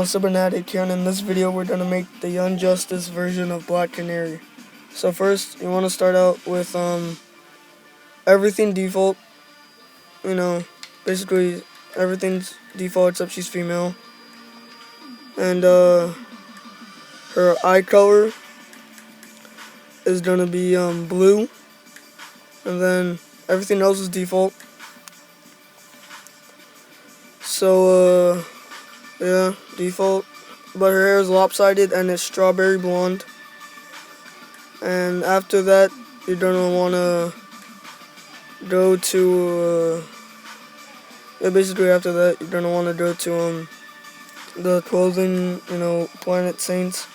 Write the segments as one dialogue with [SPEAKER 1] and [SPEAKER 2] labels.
[SPEAKER 1] what's up, Fanatic here, and in this video we're going to make the Unjustice version of Black Canary. So first, you want to start out with everything default, you know, basically everything's default except she's female. And her eye color is going to be blue, and then everything else is default. So yeah, default. But her hair is lopsided and it's strawberry blonde. And after that, you're gonna wanna go to basically after that you're gonna wanna go to the clothing, Planet Saints.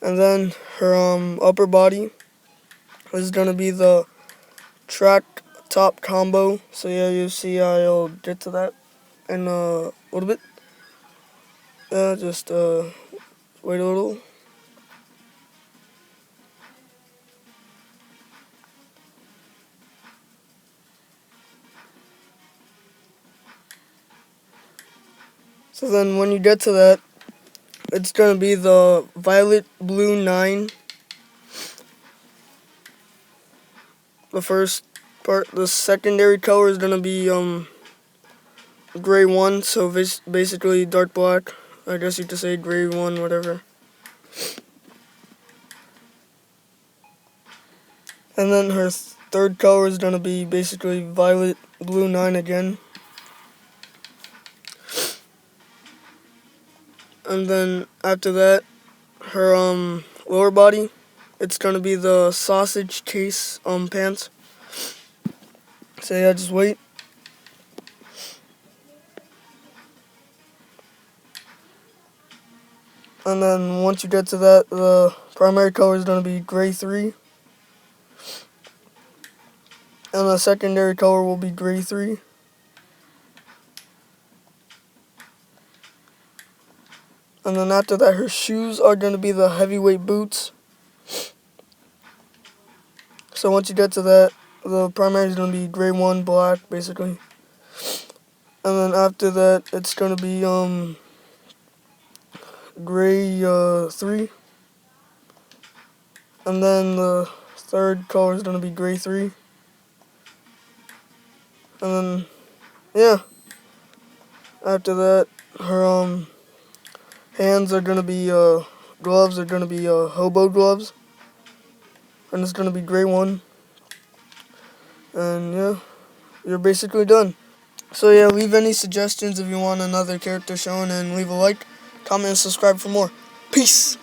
[SPEAKER 1] And then her upper body is gonna be the track top combo. So yeah, you see I'll get to that in a little bit. Just wait a little. So then when you get to that, it's going to be the violet blue 9. The first part, the secondary color is going to be gray 1, so basically dark black. I guess you could say gray 1, whatever. And then her third color is going to be basically violet blue 9 again. And then after that, her lower body, it's going to be the sausage case pants. So yeah, just wait. And then once you get to that, the primary color is going to be gray 3. And the secondary color will be gray 3. And then after that, her shoes are going to be the heavyweight boots. So once you get to that, the primary is going to be gray 1, black, basically. And then after that, it's going to be gray 3. And then the third color is going to be gray 3. And then, yeah. After that, her hands are going to be, gloves are going to be hobo gloves. And it's going to be gray 1. And yeah, you're basically done. So yeah, leave any suggestions if you want another character shown, and leave a like, comment, and subscribe for more. Peace!